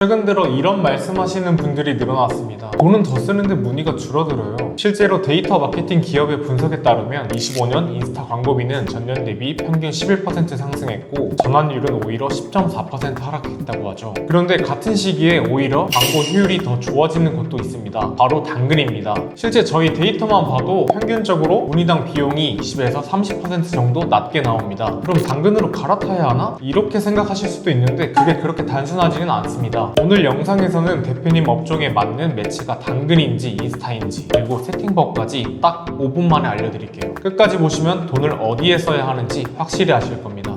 최근 들어 이런 말씀하시는 분들이 늘어났습니다. 돈은 더 쓰는데 문의가 줄어들어요. 실제로 데이터 마케팅 기업의 분석에 따르면 25년 인스타 광고비는 전년 대비 평균 11% 상승했고 전환율은 오히려 10.4% 하락했다고 하죠. 그런데 같은 시기에 오히려 광고 효율이 더 좋아지는 곳도 있습니다. 바로 당근입니다. 실제 저희 데이터만 봐도 평균적으로 문의당 비용이 20에서 30% 정도 낮게 나옵니다. 그럼 당근으로 갈아타야 하나? 이렇게 생각하실 수도 있는데 그게 그렇게 단순하지는 않습니다. 오늘 영상에서는 대표님 업종에 맞는 매체가 당근인지 인스타인지 그리고 세팅법까지 딱 5분 만에 알려드릴게요. 끝까지 보시면 돈을 어디에 써야 하는지 확실히 아실 겁니다.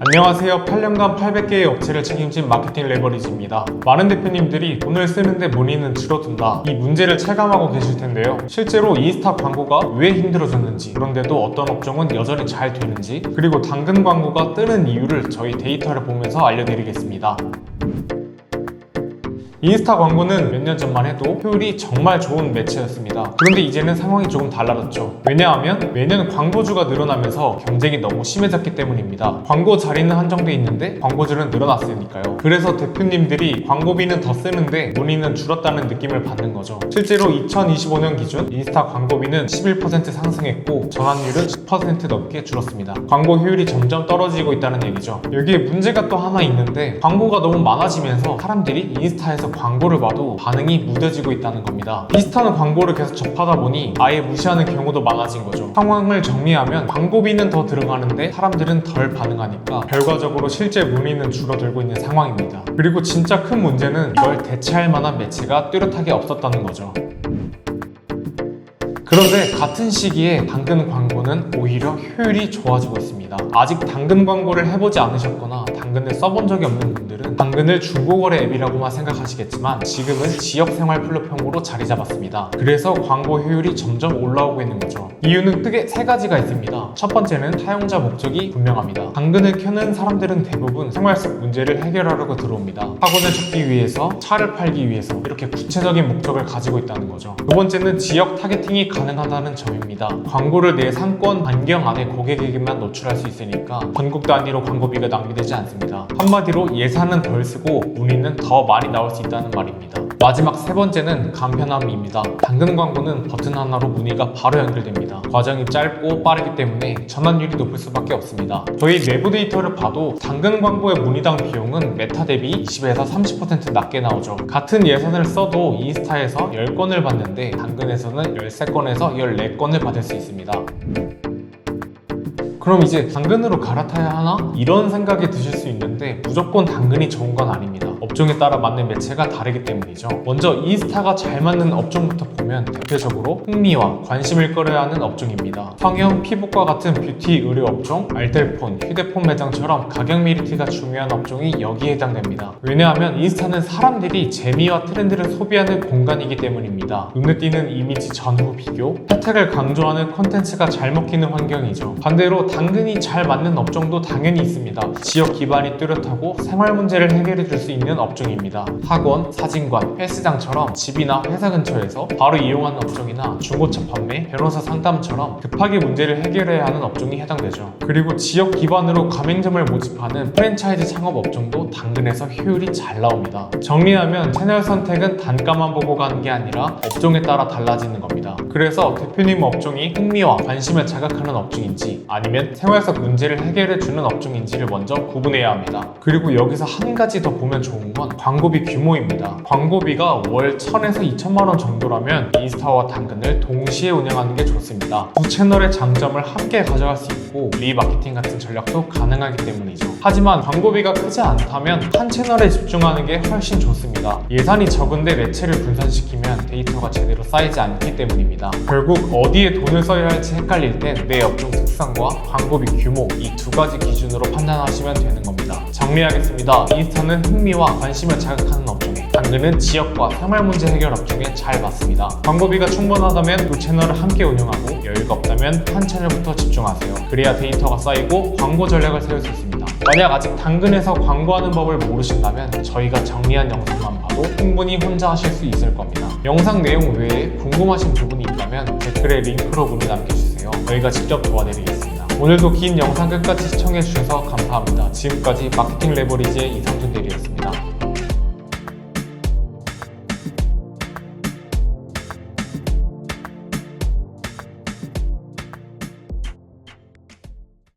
안녕하세요. 8년간 800개의 업체를 책임진 마케팅 레버리지입니다. 많은 대표님들이 돈을 쓰는데 문의는 줄어든다. 이 문제를 체감하고 계실 텐데요. 실제로 인스타 광고가 왜 힘들어졌는지, 그런데도 어떤 업종은 여전히 잘 되는지, 그리고 당근 광고가 뜨는 이유를 저희 데이터를 보면서 알려드리겠습니다. 인스타 광고는 몇 년 전만 해도 효율이 정말 좋은 매체였습니다. 그런데 이제는 상황이 조금 달라졌죠. 왜냐하면 매년 광고주가 늘어나면서 경쟁이 너무 심해졌기 때문입니다. 광고 자리는 한정돼 있는데 광고주는 늘어났으니까요. 그래서 대표님들이 광고비는 더 쓰는데 문의는 줄었다는 느낌을 받는 거죠. 실제로 2025년 기준 인스타 광고비는 11% 상승했고 전환율은 10% 넘게 줄었습니다. 광고 효율이 점점 떨어지고 있다는 얘기죠. 여기에 문제가 또 하나 있는데 광고가 너무 많아지면서 사람들이 인스타에서 광고를 봐도 반응이 무뎌지고 있다는 겁니다. 비슷한 광고를 계속 접하다 보니 아예 무시하는 경우도 많아진 거죠. 상황을 정리하면 광고비는 더 들어가는데 사람들은 덜 반응하니까 결과적으로 실제 문의는 줄어들고 있는 상황입니다. 그리고 진짜 큰 문제는 이걸 대체할 만한 매체가 뚜렷하게 없었다는 거죠. 그런데 같은 시기에 당근 광고는 오히려 효율이 좋아지고 있습니다. 아직 당근 광고를 해보지 않으셨거나 당근을 써본 적이 없는 분들은 당근을 중고거래 앱이라고만 생각하시겠지만 지금은 지역생활 플랫폼으로 자리 잡았습니다. 그래서 광고 효율이 점점 올라오고 있는 거죠. 이유는 크게 세 가지가 있습니다. 첫 번째는 사용자 목적이 분명합니다. 당근을 켜는 사람들은 대부분 생활 속 문제를 해결하려고 들어옵니다. 학원을 찾기 위해서, 차를 팔기 위해서 이렇게 구체적인 목적을 가지고 있다는 거죠. 두 번째는 지역 타겟팅이 가능하다는 점입니다. 광고를 내 상권 반경 안에 고객에게만 노출할 수 있으니까 전국 단위로 광고비가 낭비되지 않습니다. 한마디로 예산은 덜 쓰고 문의는 더 많이 나올 수 있다는 말입니다. 마지막 세 번째는 간편함입니다. 당근 광고는 버튼 하나로 문의가 바로 연결됩니다. 과정이 짧고 빠르기 때문에 전환율이 높을 수밖에 없습니다. 저희 내부 데이터를 봐도 당근 광고의 문의당 비용은 메타 대비 20에서 30% 낮게 나오죠. 같은 예산을 써도 인스타에서 10건을 받는데 당근에서는 13건에서 14건을 받을 수 있습니다. 그럼 이제 당근으로 갈아타야 하나? 이런 생각이 드실 수 있는데 무조건 당근이 좋은 건 아닙니다. 업종에 따라 맞는 매체가 다르기 때문이죠. 먼저 인스타가 잘 맞는 업종부터 보면 대표적으로 흥미와 관심을 끌어야 하는 업종입니다. 성형, 피부과 같은 뷰티 의료 업종, 알뜰폰, 휴대폰 매장처럼 가격 메리트가 중요한 업종이 여기에 해당됩니다. 왜냐하면 인스타는 사람들이 재미와 트렌드를 소비하는 공간이기 때문입니다. 눈에 띄는 이미지 전후 비교, 혜택을 강조하는 콘텐츠가 잘 먹히는 환경이죠. 반대로 당근이 잘 맞는 업종도 당연히 있습니다. 지역 기반이 뚜렷하고 생활 문제를 해결해 줄 수 있는 업종입니다. 학원, 사진관, 헬스장처럼 집이나 회사 근처에서 바로 이용하는 업종이나 중고차 판매, 변호사 상담처럼 급하게 문제를 해결해야 하는 업종이 해당되죠. 그리고 지역 기반으로 가맹점을 모집하는 프랜차이즈 창업 업종도 당근에서 효율이 잘 나옵니다. 정리하면 채널 선택은 단가만 보고 가는 게 아니라 업종에 따라 달라지는 겁니다. 그래서 대표님 업종이 흥미와 관심을 자극하는 업종인지 아니면 생활 속 문제를 해결해 주는 업종인지를 먼저 구분해야 합니다. 그리고 여기서 한 가지 더 보면 좋은 건 광고비 규모입니다. 광고비가 월 1000에서 2000만 원 정도라면 인스타와 당근을 동시에 운영하는 게 좋습니다. 두 채널의 장점을 함께 가져갈 수 있고 리마케팅 같은 전략도 가능하기 때문이죠. 하지만 광고비가 크지 않다면 한 채널에 집중하는 게 훨씬 좋습니다. 예산이 적은데 매체를 분산시키면 데이터가 제대로 쌓이지 않기 때문입니다. 결국 어디에 돈을 써야 할지 헷갈릴 땐 내 업종 특성과 광고비 규모 이 두 가지 기준으로 판단하시면 되는 겁니다. 정리하겠습니다. 인스타는 흥미와 관심을 자극하는 업종에, 당근은 지역과 생활 문제 해결 업종에 잘 맞습니다. 광고비가 충분하다면 두 채널을 함께 운영하고 여유가 없다면 한 채널부터 집중하세요. 그래야 데이터가 쌓이고 광고 전략을 세울 수 있습니다. 만약 아직 당근에서 광고하는 법을 모르신다면 저희가 정리한 영상만 봐도 충분히 혼자 하실 수 있을 겁니다. 영상 내용 외에 궁금하신 부분이 있다면 댓글에 링크로 문의 남겨주세요. 저희가 직접 도와드리겠습니다. 오늘도 긴 영상 끝까지 시청해주셔서 감사합니다. 지금까지 마케팅 레버리지의 이상준 대리였습니다.